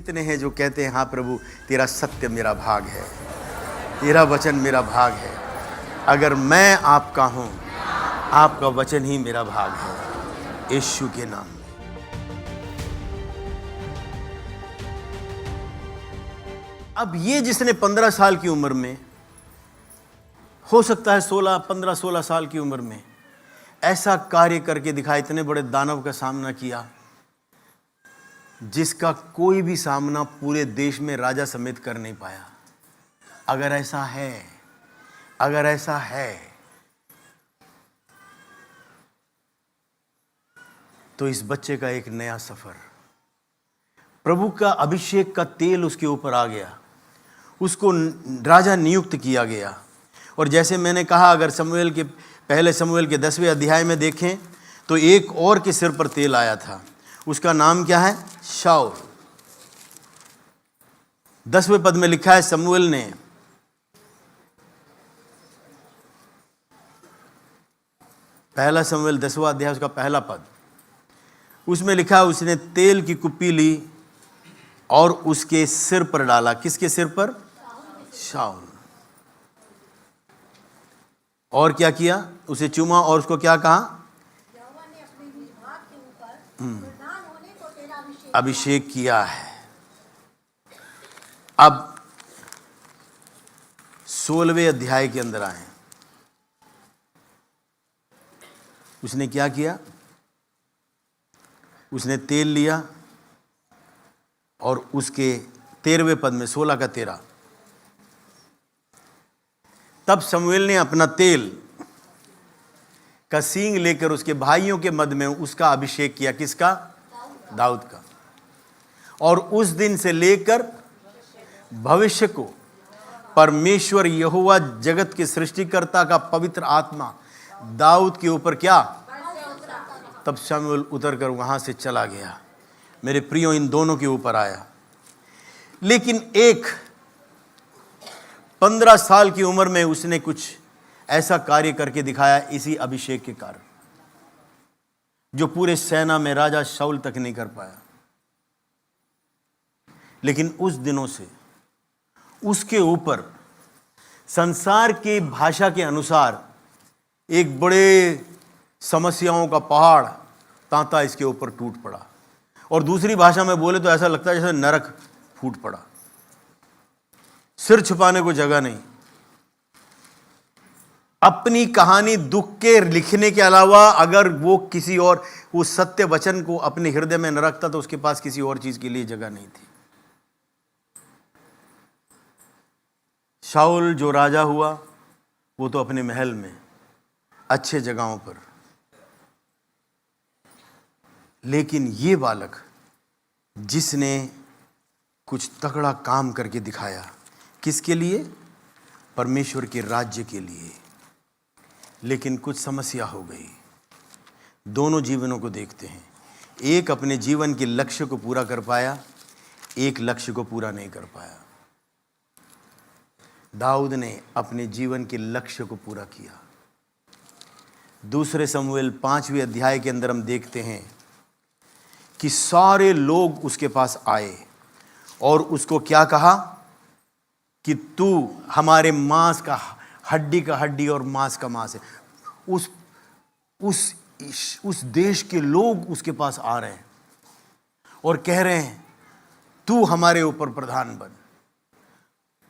कितने हैं जो कहते हैं हाँ प्रभु तेरा सत्य मेरा भाग है, तेरा वचन मेरा भाग है। अगर मैं आपका हूँ, आपका वचन ही मेरा भाग है, यीशु के नाम में। अब ये जिसने 15 साल की उम्र में, हो सकता है 15-16 साल की उम्र में ऐसा कार्य करके दिखाया, इतने बड़े दानव का सामना किया जिसका कोई भी सामना पूरे देश में राजा समेत कर नहीं पाया। अगर ऐसा है तो इस बच्चे का एक नया सफर, प्रभु का अभिषेक का तेल उसके ऊपर आ गया, उसको राजा नियुक्त किया गया। और जैसे मैंने कहा, अगर पहले शमूएल के 10वें अध्याय में देखें तो एक और के सिर पर तेल आया था, उसका नाम क्या है? शाऊल। 10वें पद में लिखा है, शमूएल ने पहला शमूएल 10वां अध्याय उसका पहला पद, उसमें लिखा है उसने तेल की कुप्पी ली और उसके सिर पर डाला। किसके सिर पर? शाऊल। और क्या किया? उसे चूमा और उसको क्या कहा? अभिषेक किया है। अब 16वें अध्याय के अंदर आए, उसने क्या किया? उसने तेल लिया और उसके 13वें पद में, 16 का 13, तब शमूएल ने अपना तेल का सींग लेकर उसके भाइयों के मध्य में उसका अभिषेक किया। किसका? दाऊद का। और उस दिन से लेकर भविष्य को परमेश्वर यहोवा जगत के सृष्टिकर्ता का पवित्र आत्मा दाऊद के ऊपर क्या? तब शमूएल उतर कर वहां से चला गया। मेरे प्रियो, इन दोनों के ऊपर आया। लेकिन एक 15 साल की उम्र में उसने कुछ ऐसा कार्य करके दिखाया, इसी अभिषेक के कारण, जो पूरे सेना में राजा शाऊल तक नहीं कर पाया। लेकिन उस दिनों से उसके ऊपर संसार की भाषा के अनुसार एक बड़े समस्याओं का पहाड़ तांता इसके ऊपर टूट पड़ा, और दूसरी भाषा में बोले तो ऐसा लगता है जैसे नरक फूट पड़ा। सिर छुपाने को जगह नहीं। अपनी कहानी दुख के लिखने के अलावा अगर वो किसी और उस सत्य वचन को अपने हृदय में न रखता तो उसके पास किसी और चीज के लिए जगह नहीं थी। शाऊल जो राजा हुआ वो तो अपने महल में, अच्छे जगहों पर, लेकिन ये बालक जिसने कुछ तगड़ा काम करके दिखाया, किसके लिए? परमेश्वर के राज्य के लिए। लेकिन कुछ समस्या हो गई। दोनों जीवनों को देखते हैं, एक अपने जीवन के लक्ष्य को पूरा कर पाया, एक लक्ष्य को पूरा नहीं कर पाया। दाऊद ने अपने जीवन के लक्ष्य को पूरा किया। दूसरे शमूएल 5वें अध्याय के अंदर हम देखते हैं कि सारे लोग उसके पास आए और उसको क्या कहा कि तू हमारे मांस का हड्डी का हड्डी और मांस का मांस है। उस देश के लोग उसके पास आ रहे हैं और कह रहे हैं तू हमारे ऊपर प्रधान बन,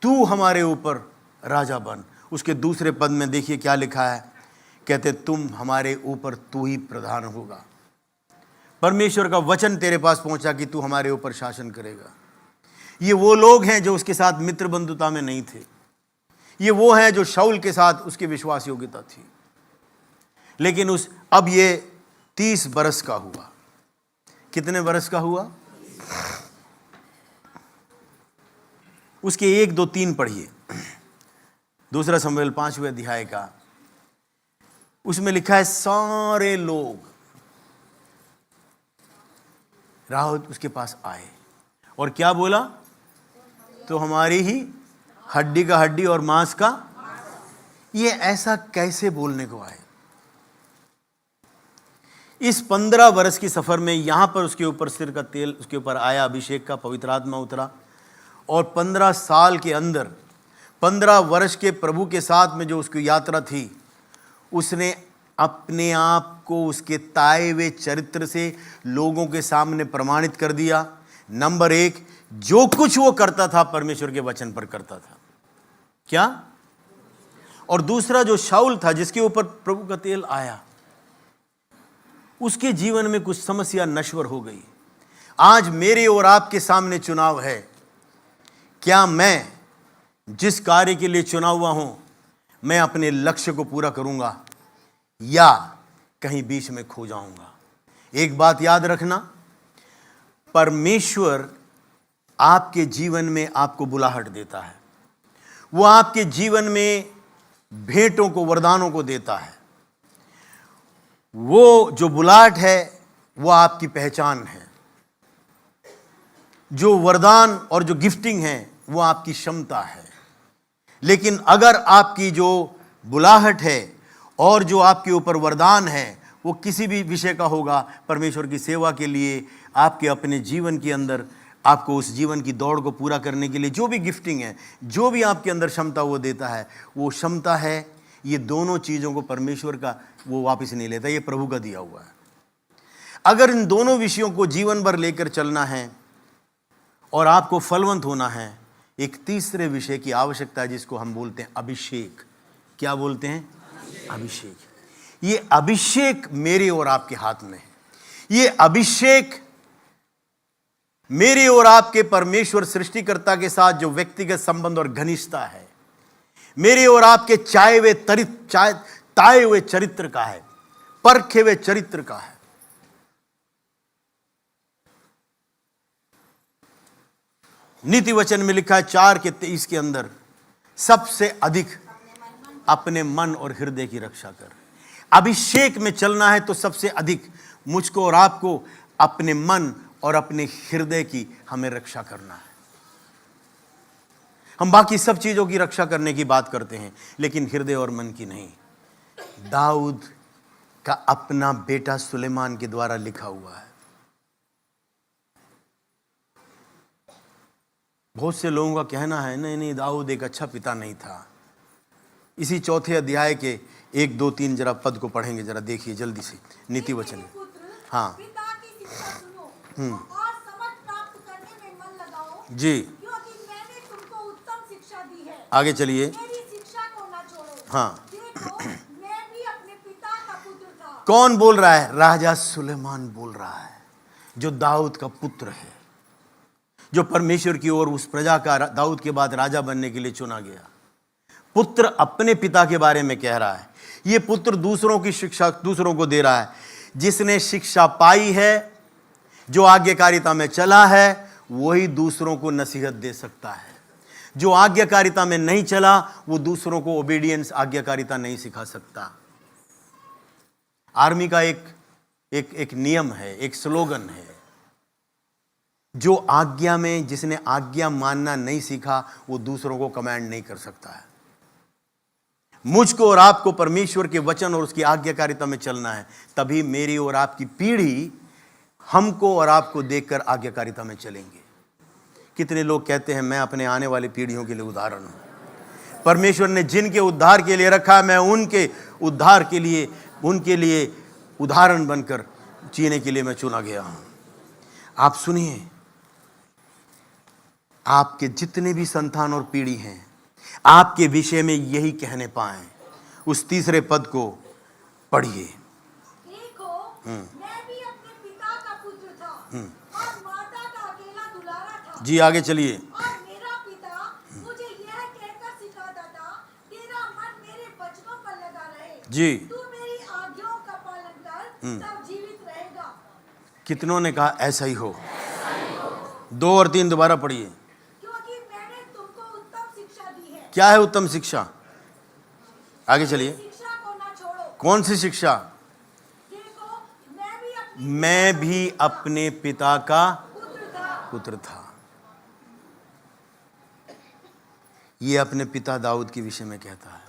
तू हमारे ऊपर राजा बन। उसके दूसरे पद में देखिए क्या लिखा है, कहते तुम हमारे ऊपर तू ही प्रधान होगा। परमेश्वर का वचन तेरे पास पहुंचा कि तू हमारे ऊपर शासन करेगा। ये वो लोग हैं जो उसके साथ मित्र बंधुता में नहीं थे। ये वो हैं जो शाऊल के साथ उसकी विश्वास योग्यता थी। लेकिन अब ये 30 बरस का हुआ। कितने बरस का हुआ? उसके 1, 2, 3 पढ़िए, दूसरा शमूएल 5वें अध्याय का। उसमें लिखा है सारे लोग राहत उसके पास आए और क्या बोला? तो हमारी ही हड्डी का हड्डी और मांस का। ये ऐसा कैसे बोलने को आए? इस 15 वर्ष की सफर में यहां पर उसके ऊपर सिर का तेल उसके ऊपर आया, अभिषेक का, पवित्र आत्मा उतरा। और 15 साल के अंदर, 15 वर्ष के प्रभु के साथ में जो उसकी यात्रा थी, उसने अपने आप को उसके ताए हुए चरित्र से लोगों के सामने प्रमाणित कर दिया। नंबर 1, जो कुछ वो करता था परमेश्वर के वचन पर करता था। क्या? और दूसरा, जो शाऊल था जिसके ऊपर प्रभु का तेल आया, उसके जीवन में कुछ समस्या नश्वर हो गई। आज मेरे और आपके सामने चुनाव है। क्या मैं जिस कार्य के लिए चुना हुआ हूं, मैं अपने लक्ष्य को पूरा करूंगा या कहीं बीच में खो जाऊंगा? एक बात याद रखना, परमेश्वर आपके जीवन में आपको बुलाहट देता है। वो आपके जीवन में भेंटों को, वरदानों को देता है। वो जो बुलाहट है वो आपकी पहचान है। जो वरदान और जो गिफ्टिंग है वो आपकी क्षमता है। लेकिन अगर आपकी जो बुलाहट है और जो आपके ऊपर वरदान है वो किसी भी विषय का होगा, परमेश्वर की सेवा के लिए, आपके अपने जीवन के अंदर, आपको उस जीवन की दौड़ को पूरा करने के लिए जो भी गिफ्टिंग है, जो भी आपके अंदर क्षमता वो देता है, वो क्षमता है, ये दोनों चीज़ों को परमेश्वर का वो वापस नहीं लेता, ये प्रभु का दिया हुआ है। अगर इन दोनों विषयों को जीवन भर लेकर चलना है और आपको फलवंत होना है, एक तीसरे विषय की आवश्यकता है जिसको हम बोलते हैं अभिषेक। क्या बोलते हैं? अभिषेक। ये अभिषेक मेरे और आपके हाथ में है। ये अभिषेक मेरे और आपके परमेश्वर सृष्टिकर्ता के साथ जो व्यक्तिगत संबंध और घनिष्ठता है, मेरे और आपके ताए हुए चरित्र का है, परखे हुए चरित्र का है। नीति वचन में लिखा है 4:23 के अंदर, सबसे अधिक अपने मन और हृदय की रक्षा कर। अभिषेक में चलना है तो सबसे अधिक मुझको और आपको अपने मन और अपने हृदय की हमें रक्षा करना है। हम बाकी सब चीजों की रक्षा करने की बात करते हैं, लेकिन हृदय और मन की नहीं। दाऊद का अपना बेटा सुलेमान के द्वारा लिखा हुआ है। बहुत से लोगों का कहना है नहीं दाऊद एक अच्छा पिता नहीं था। इसी 4 अध्याय के 1, 2, 3 जरा पद को पढ़ेंगे, जरा देखिए जल्दी से, नीति वचन। हाँ और समझ प्राप्त करने में मन लगाओ जी, क्योंकि मैंने तुमको उत्तम शिक्षा दी है। आगे चलिए। मेरी शिक्षा को ना छोड़ो। हाँ, देखो मैं भी अपने पिता का पुत्र था। कौन बोल रहा है? राजा सुलेमान बोल रहा है, जो दाऊद का पुत्र है, जो परमेश्वर की ओर उस प्रजा का दाऊद के बाद राजा बनने के लिए चुना गया। पुत्र अपने पिता के बारे में कह रहा है। ये पुत्र दूसरों की शिक्षा दूसरों को दे रहा है। जिसने शिक्षा पाई है, जो आज्ञाकारिता में चला है, वही दूसरों को नसीहत दे सकता है। जो आज्ञाकारिता में नहीं चला, वो दूसरों को ओबीडियंस, आज्ञाकारिता नहीं सिखा सकता। आर्मी का एक नियम है, एक स्लोगन है, जो आज्ञा में, जिसने आज्ञा मानना नहीं सीखा, वो दूसरों को कमांड नहीं कर सकता है। मुझको और आपको परमेश्वर के वचन और उसकी आज्ञाकारिता में चलना है, तभी मेरी और आपकी पीढ़ी हमको और आपको देखकर आज्ञाकारिता में चलेंगे। कितने लोग कहते हैं मैं अपने आने वाली पीढ़ियों के लिए उदाहरण हूं। परमेश्वर ने जिनके उद्धार के लिए रखा है, मैं उनके उद्धार के लिए, उनके लिए उदाहरण बनकर जीने के लिए मैं चुना गया हूं। आप सुनिए, आपके जितने भी संतान और पीढ़ी हैं, आपके विषय में यही कहने पाए। उस तीसरे पद को पढ़िए। देखो मैं भी अपने पिता का पुत्र था और माता का अकेला दुलारा था। जी आगे चलिए। और मेरा पिता मुझे यह कहकर सिखाता था, तेरा मन मेरे वचनों पर लगा रहे। जी, तू मेरी आज्ञाओं का पालन कर, तब जीवित रहेगा। कितनों ने कहा ऐसा ही हो? 2 और 3 दोबारा पढ़िए। क्योंकि मैंने तुमको उत्तम शिक्षा दी है। क्या है उत्तम शिक्षा? आगे चलिए। शिक्षा को ना छोड़ो। कौन सी शिक्षा? देखो मैं भी अपने पिता का पुत्र था। ये अपने पिता दाऊद के विषय में कहता है।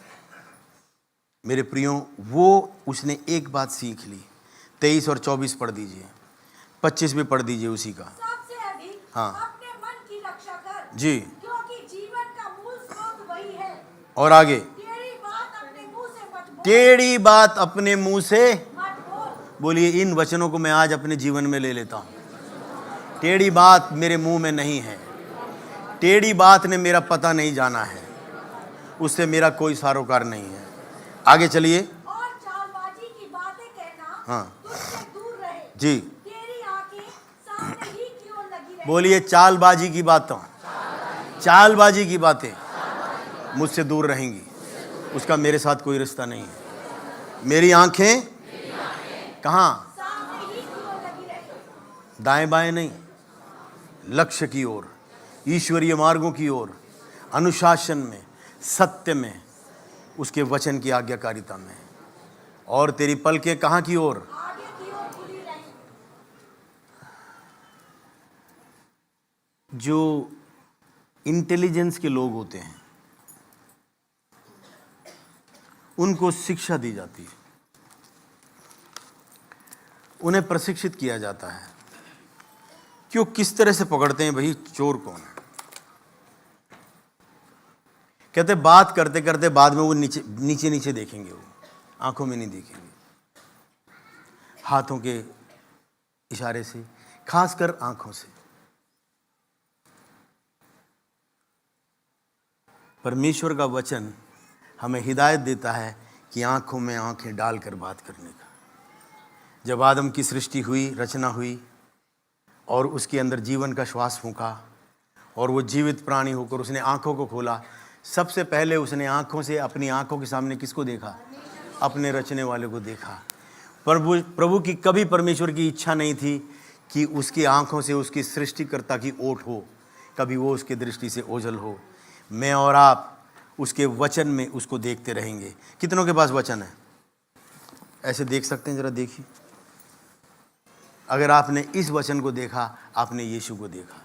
मेरे प्रियो, वो उसने एक बात सीख ली, 23 और 24 पढ़ दीजिए, 25 भी पढ़ दीजिए उसी का। सबसे अधिक हाँ। अपने मन की रक्षा कर, जी। क्योंकि जीवन का मूल स्रोत वही है। और आगे, टेढ़ी बात अपने मुंह से मत बोल। टेढ़ी बात अपने मुंह से मत बोल। बोलिए। इन वचनों को मैं आज अपने जीवन में ले लेता हूं। टेढ़ी बात मेरे मुंह में नहीं है। टेढ़ी बात ने मेरा पता नहीं जाना है, उससे मेरा कोई सारोकार नहीं है। आगे चलिए। और चालबाजी की बातें कहना हाँ। तुझसे दूर रहे। जी। तेरी आंखें सामने ही की ओर लगी रहे। बोलिए, चालबाजी की बातों, चालबाजी की बातें मुझसे दूर रहेंगी, उसका मेरे साथ कोई रिश्ता नहीं है। मेरी आंखें कहाँ? सामने ही की ओर लगी रहे। दाएं बाएं नहीं, लक्ष्य की ओर, ईश्वरीय मार्गों की ओर, अनुशासन में, सत्य में, उसके वचन की आज्ञाकारिता में। और तेरी पलकें कहाँ की ओर? आगे की ओर खुली रहे। जो इंटेलिजेंस के लोग होते हैं उनको शिक्षा दी जाती है, उन्हें प्रशिक्षित किया जाता है कि वो किस तरह से पकड़ते हैं भाई चोर कौन है। कहते बात करते करते बाद में वो नीचे नीचे नीचे देखेंगे, वो आंखों में नहीं देखेंगे, हाथों के इशारे से, खासकर आंखों से। परमेश्वर का वचन हमें हिदायत देता है कि आंखों में आंखें डालकर बात करने का। जब आदम की सृष्टि हुई, रचना हुई और उसके अंदर जीवन का श्वास फूंका और वो जीवित प्राणी होकर उसने आंखों को खोला, सबसे पहले उसने आंखों से, अपनी आंखों के सामने किसको देखा? अपने रचने वाले को देखा। प्रभु की कभी परमेश्वर की इच्छा नहीं थी कि उसकी आंखों से उसकी सृष्टिकर्ता की ओट हो, कभी वो उसकी दृष्टि से ओझल हो। मैं और आप उसके वचन में उसको देखते रहेंगे। कितनों के पास वचन है? ऐसे देख सकते हैं? जरा देखिए। अगर आपने इस वचन को देखा, आपने यीशु को देखा।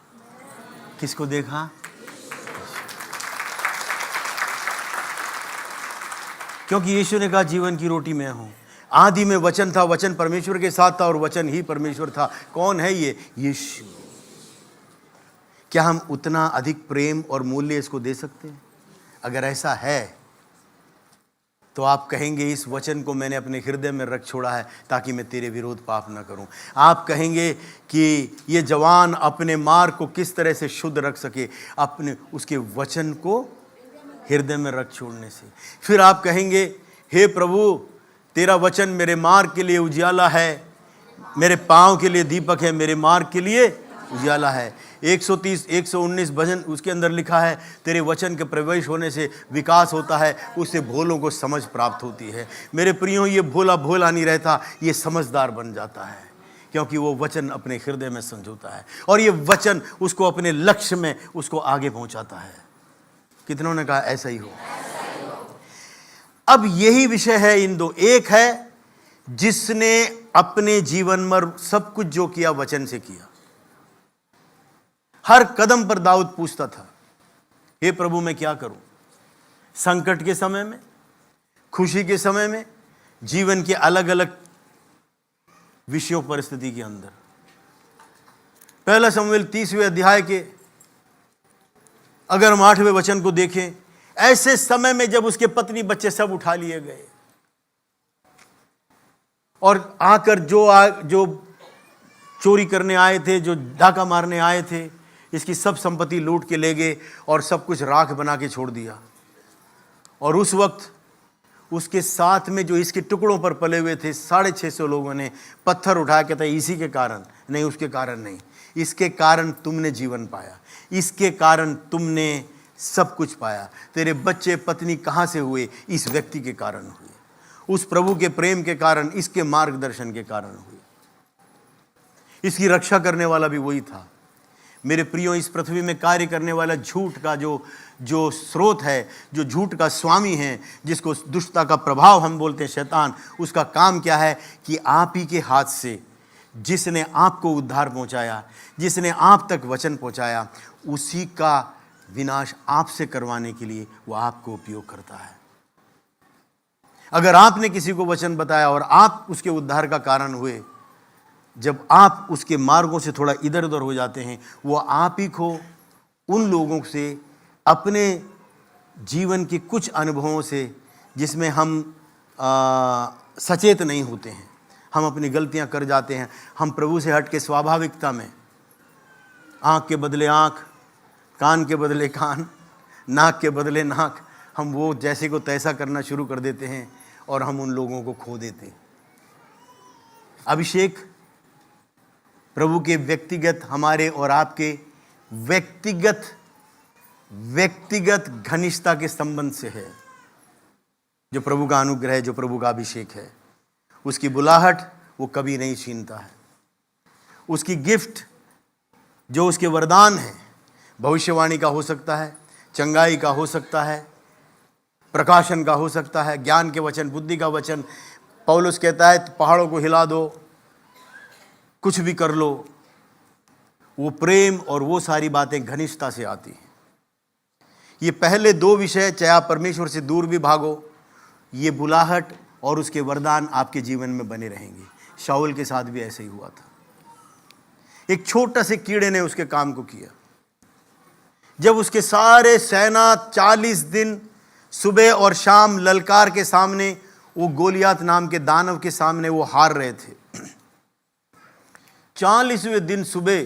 किसको देखा? क्योंकि यीशु ने कहा जीवन की रोटी मैं हूं। आदि में वचन था, वचन परमेश्वर के साथ था और वचन ही परमेश्वर था। कौन है ये? यीशु। क्या हम उतना अधिक प्रेम और मूल्य इसको दे सकते हैं? अगर ऐसा है तो आप कहेंगे इस वचन को मैंने अपने हृदय में रख छोड़ा है ताकि मैं तेरे विरोध पाप ना करूं। आप कहेंगे कि ये जवान अपने मार्ग को किस तरह से शुद्ध रख सके? अपने उसके वचन को हृदय में रख छोड़ने से। फिर आप कहेंगे हे प्रभु, तेरा वचन मेरे मार्ग के लिए उजियाला है, मेरे पांव के लिए दीपक है, मेरे मार्ग के लिए उजियाला है। 130 119 भजन उसके अंदर लिखा है, तेरे वचन के प्रवेश होने से विकास होता है, उससे भोलों को समझ प्राप्त होती है। मेरे प्रियो, ये भोला भोला नहीं रहता, ये समझदार बन जाता है, क्योंकि वो वचन अपने हृदय में समझौता है और ये वचन उसको अपने लक्ष्य में उसको आगे पहुंचाता है। कितनों ने कहा ऐसा ही हो? अब यही विषय है इन दो। एक है जिसने अपने जीवन में सब कुछ जो किया वचन से किया। हर कदम पर दाऊद पूछता था, हे प्रभु मैं क्या करूं? संकट के समय में, खुशी के समय में, जीवन के अलग अलग विषयों परिस्थिति के अंदर। पहला शमूएल 30वें अध्याय के अगर हम 8वें वचन को देखें, ऐसे समय में जब उसके पत्नी बच्चे सब उठा लिए गए और आकर जो चोरी करने आए थे, जो डाका मारने आए थे, इसकी सब संपत्ति लूट के ले गए और सब कुछ राख बना के छोड़ दिया। और उस वक्त उसके साथ में जो इसके टुकड़ों पर पले हुए थे 650 लोगों ने पत्थर उठाया, कहता है इसी के कारण नहीं, उसके कारण नहीं, इसके कारण तुमने जीवन पाया, इसके कारण तुमने सब कुछ पाया। तेरे बच्चे पत्नी कहाँ से हुए? इस व्यक्ति के कारण हुए, उस प्रभु के प्रेम के कारण, इसके मार्गदर्शन के कारण हुए। इसकी रक्षा करने वाला भी वही था। मेरे प्रियो, इस पृथ्वी में कार्य करने वाला झूठ का जो स्रोत है, जो झूठ का स्वामी है, जिसको दुष्टता का प्रभाव हम बोलते हैं शैतान, उसका काम क्या है कि आप ही के हाथ से, जिसने आपको उद्धार पहुंचाया, जिसने आप तक वचन पहुंचाया, उसी का विनाश आपसे करवाने के लिए वो आपको उपयोग करता है। अगर आपने किसी को वचन बताया और आप उसके उद्धार का कारण हुए, जब आप उसके मार्गों से थोड़ा इधर उधर हो जाते हैं, वो आप ही को उन लोगों से अपने जीवन के कुछ अनुभवों से जिसमें हम सचेत नहीं होते हैं, हम अपनी गलतियां कर जाते हैं, हम प्रभु से हट के स्वाभाविकता में आँख के बदले आँख, कान के बदले कान, नाक के बदले नाक, हम वो जैसे को तैसा करना शुरू कर देते हैं और हम उन लोगों को खो देते हैं। अभिषेक प्रभु के व्यक्तिगत, हमारे और आपके व्यक्तिगत घनिष्ठता के संबंध से है। जो प्रभु का अनुग्रह है, जो प्रभु का अभिषेक है, उसकी बुलाहट वो कभी नहीं छीनता है। उसकी गिफ्ट, जो उसके वरदान है, भविष्यवाणी का हो सकता है, चंगाई का हो सकता है, प्रकाशन का हो सकता है, ज्ञान के वचन, बुद्धि का वचन। पौलुस कहता है पहाड़ों को हिला दो, कुछ भी कर लो। वो प्रेम और वो सारी बातें घनिष्ठता से आती हैं। ये पहले दो विषय, चाहे आप परमेश्वर से दूर भी भागो, ये बुलाहट और उसके वरदान आपके जीवन में बने रहेंगे। शाऊल के साथ भी ऐसे ही हुआ था। एक छोटा से कीड़े ने उसके काम को किया। जब उसके सारे सेना 40 दिन सुबह और शाम ललकार के सामने, वो गोलियात नाम के दानव के सामने वो हार रहे थे। 40वें दिन सुबह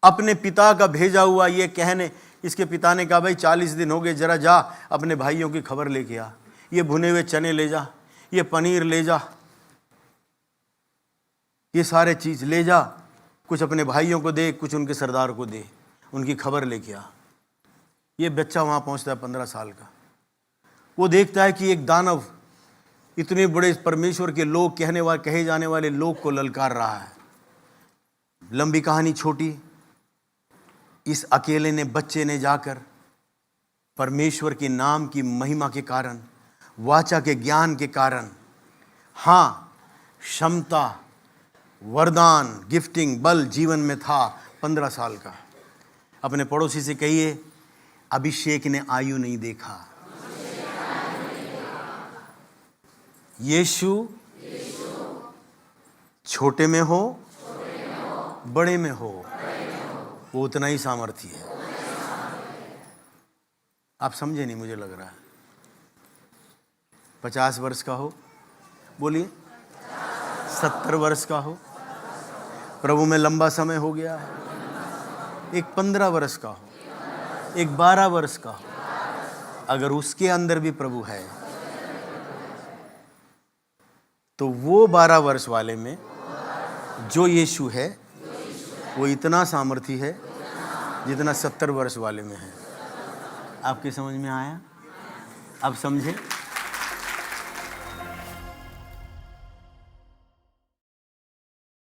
अपने पिता का भेजा हुआ ये कहने, इसके पिता ने कहा भाई 40 दिन हो गए, जरा जा अपने भाइयों की खबर लेके आ, ये भुने हुए चने ले जा, ये पनीर ले जा, ये सारे चीज ले जा, कुछ अपने भाइयों को दे, कुछ उनके सरदार को दे, उनकी खबर लेके आ। ये बच्चा वहां पहुंचता है 15 साल का। वो देखता है कि एक दानव इतने बड़े परमेश्वर के लोग कहे जाने वाले लोग को ललकार रहा है। लंबी कहानी छोटी, इस अकेले ने, बच्चे ने जाकर परमेश्वर के नाम की महिमा के कारण, वाचा के ज्ञान के कारण, हाँ, क्षमता, वरदान, गिफ्टिंग, बल जीवन में था, 15 साल का। अपने पड़ोसी से कहिए, अभिषेक ने आयु नहीं देखा। यीशु छोटे में हो, बड़े में हो, वो उतना ही सामर्थी है। आप समझे नहीं, मुझे लग रहा है। 50 वर्ष का हो, बोलिए, 70 वर्ष का हो, प्रभु में लंबा समय हो गया है, एक 15 वर्ष का हो, एक 12 वर्ष का हो, अगर उसके अंदर भी प्रभु है, तो वो 12 वर्ष वाले में जो यीशु है, वो इतना सामर्थी है जितना 70 वर्ष वाले में है। आपके समझ में आया? अब समझे?